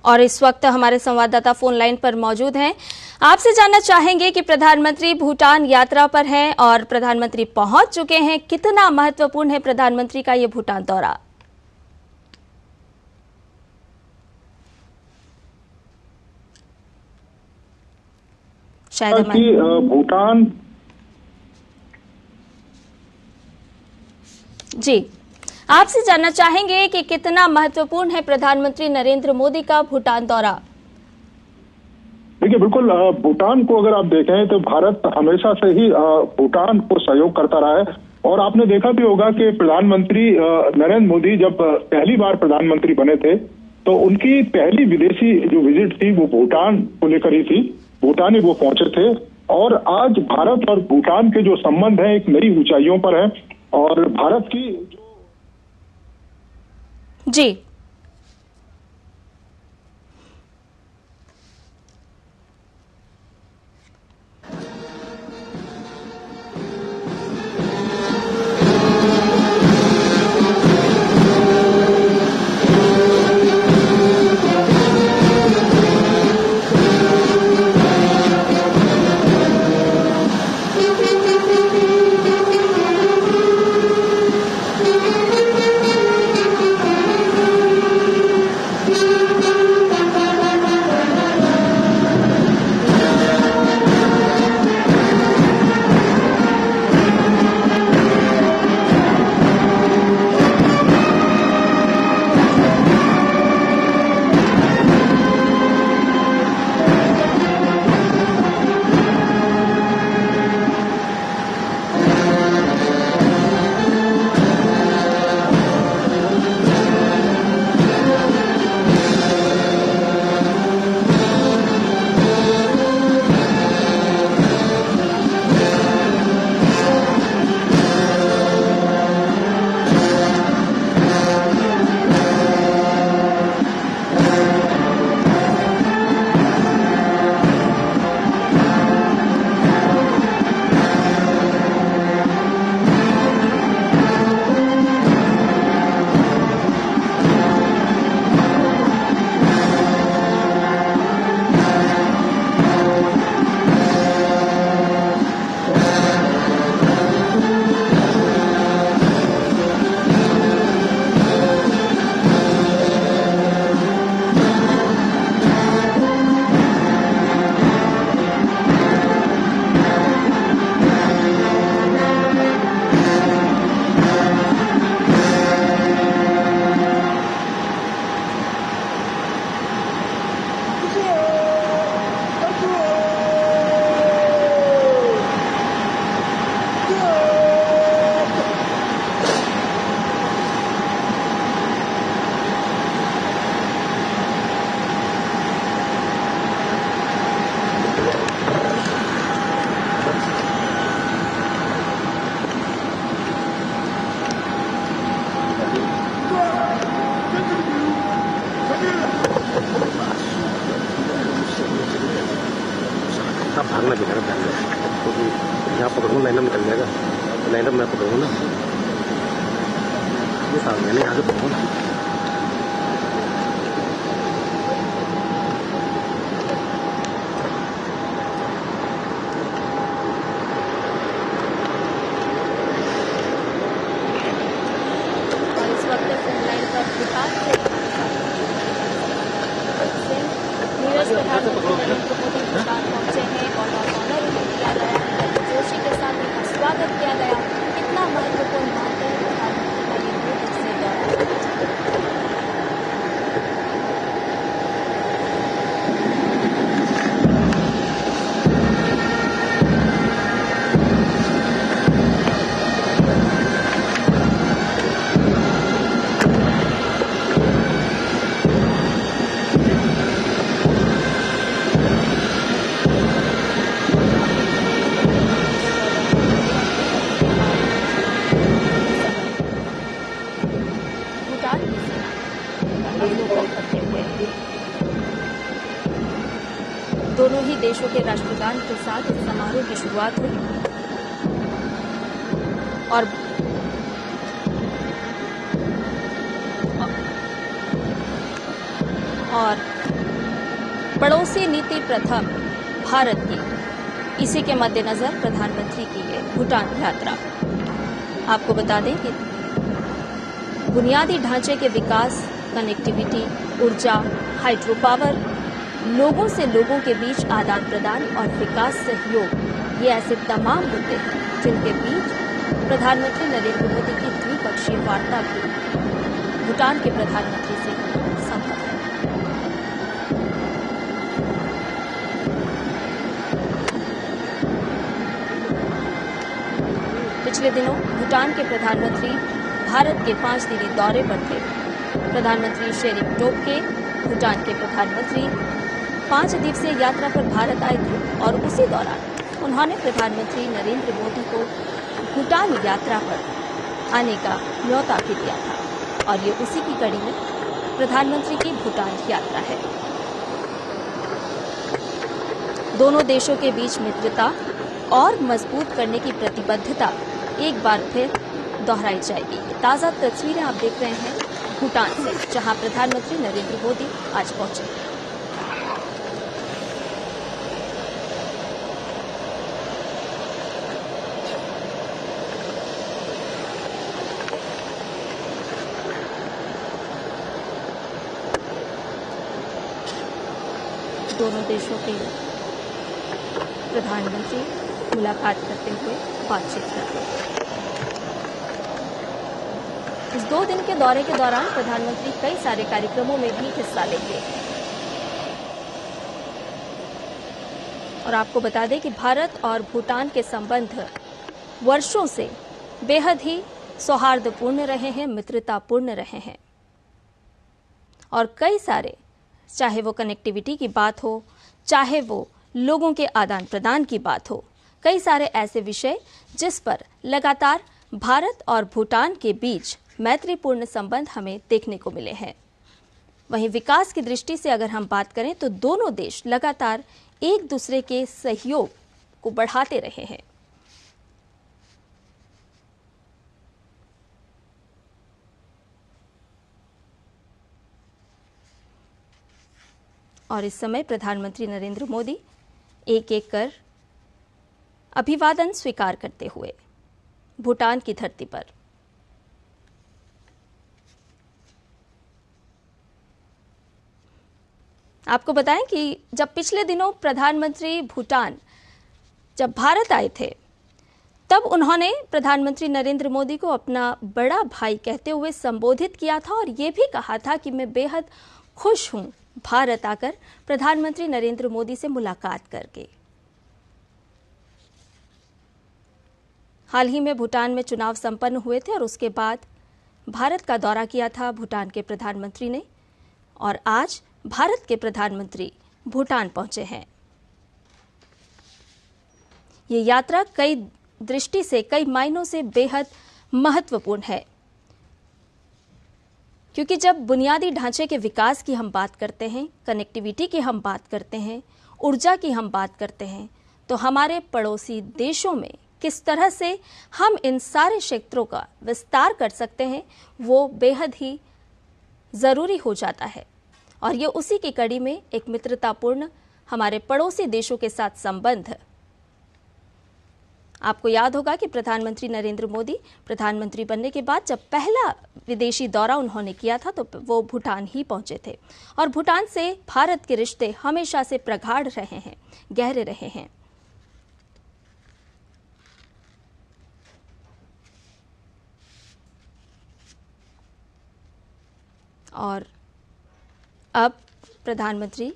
और इस वक्त हमारे संवाददाता फोन लाइन पर मौजूद हैं। आपसे जानना चाहेंगे कि प्रधानमंत्री भूटान यात्रा पर हैं और प्रधानमंत्री पहुंच चुके हैं। कितना महत्वपूर्ण है प्रधानमंत्री का ये भूटान दौरा? शायद भूटान जी, आपसे जानना चाहेंगे कि कितना महत्वपूर्ण है प्रधानमंत्री नरेंद्र मोदी का भूटान दौरा? देखिए, बिल्कुल भूटान को अगर आप देखें तो भारत हमेशा से ही भूटान को सहयोग करता रहा है। और आपने देखा भी होगा कि प्रधानमंत्री नरेंद्र मोदी जब पहली बार प्रधानमंत्री बने थे तो उनकी पहली विदेशी जो विजिट थी वो भूटान को लेकर ही थी। भूटान ही वो पहुंचे थे और आज भारत और भूटान के जो संबंध हैं एक नई ऊंचाइयों पर है। और भारत की जो जी भागना भी है क्योंकि यहाँ पकड़ूँ लाइन निकल जाएगा। लाइन मैं पकड़ूँ ना, ये सामने नहीं, आगे पकड़ूँ ना। इस वक्त फोन लाइन पर नीरज प्रधानमंत्री नरेंद्र मोदी भूटान पहुंचे हैं और ऑनर किया गया, जोशी के साथ उनका स्वागत किया गया। कितना महत्वपूर्ण बात है प्रधानमंत्री का ये विदेशी दौरा? अवलोकन करते हुए दोनों ही देशों के राष्ट्रगान के साथ इस समारोह की शुरुआत हुई और पड़ोसी नीति प्रथम भारत की, इसी के मद्देनजर प्रधानमंत्री की ये भूटान यात्रा। आपको बता दें कि बुनियादी ढांचे के विकास, कनेक्टिविटी, ऊर्जा, हाइड्रो पावर, लोगों से लोगों के बीच आदान प्रदान और विकास सहयोग, ये ऐसे तमाम मुद्दे हैं जिनके बीच प्रधानमंत्री नरेंद्र मोदी की द्विपक्षीय वार्ता भी भूटान के प्रधानमंत्री से संभव है। पिछले दिनों भूटान के प्रधानमंत्री भारत के 5 दिनी दौरे पर थे। प्रधानमंत्री शेरिंग टोब्गे भूटान के प्रधानमंत्री 5 दिवसीय यात्रा पर भारत आए थे और उसी दौरान उन्होंने प्रधानमंत्री नरेंद्र मोदी को भूटान यात्रा पर आने का न्योता भी दिया था और ये उसी की कड़ी में प्रधानमंत्री की भूटान यात्रा है। दोनों देशों के बीच मित्रता और मजबूत करने की प्रतिबद्धता एक बार फिर दोहराई जाएगी। ताज़ा तस्वीरें आप देख रहे हैं भूटान से, जहां प्रधानमंत्री नरेंद्र मोदी आज पहुंचे। दोनों देशों के प्रधानमंत्री मुलाकात करते हुए, बातचीत करते हुए। इस 2 दिन के दौरे के दौरान प्रधानमंत्री कई सारे कार्यक्रमों में भी हिस्सा लेंगे। और आपको बता दें कि भारत और भूटान के संबंध वर्षों से बेहद ही सौहार्दपूर्ण रहे हैं, मित्रतापूर्ण रहे हैं और कई सारे, चाहे वो कनेक्टिविटी की बात हो, चाहे वो लोगों के आदान प्रदान की बात हो, कई सारे ऐसे विषय जिस पर लगातार भारत और भूटान के बीच मैत्रीपूर्ण संबंध हमें देखने को मिले हैं। वहीं विकास की दृष्टि से अगर हम बात करें तो दोनों देश लगातार एक दूसरे के सहयोग को बढ़ाते रहे हैं। और इस समय प्रधानमंत्री नरेंद्र मोदी एक एक कर अभिवादन स्वीकार करते हुए भूटान की धरती पर आपको बताएं कि जब पिछले दिनों प्रधानमंत्री भूटान जब भारत आए थे, तब उन्होंने प्रधानमंत्री नरेंद्र मोदी को अपना बड़ा भाई कहते हुए संबोधित किया था और ये भी कहा था कि मैं बेहद खुश हूं भारत आकर प्रधानमंत्री नरेंद्र मोदी से मुलाकात करके। हाल ही में भूटान में चुनाव संपन्न हुए थे और उसके बाद भारत का दौरा किया था भूटान के प्रधानमंत्री ने और आज भारत के प्रधानमंत्री भूटान पहुंचे हैं। ये यात्रा कई दृष्टि से, कई मायनों से बेहद महत्वपूर्ण है, क्योंकि जब बुनियादी ढांचे के विकास की हम बात करते हैं, कनेक्टिविटी की हम बात करते हैं, ऊर्जा की हम बात करते हैं, तो हमारे पड़ोसी देशों में किस तरह से हम इन सारे क्षेत्रों का विस्तार कर सकते हैं, वो बेहद ही ज़रूरी हो जाता है। और ये उसी की कड़ी में एक मित्रतापूर्ण हमारे पड़ोसी देशों के साथ संबंध। आपको याद होगा कि प्रधानमंत्री नरेंद्र मोदी प्रधानमंत्री बनने के बाद जब पहला विदेशी दौरा उन्होंने किया था तो वो भूटान ही पहुंचे थे और भूटान से भारत के रिश्ते हमेशा से प्रगाढ़ रहे हैं, गहरे रहे हैं। और अब प्रधानमंत्री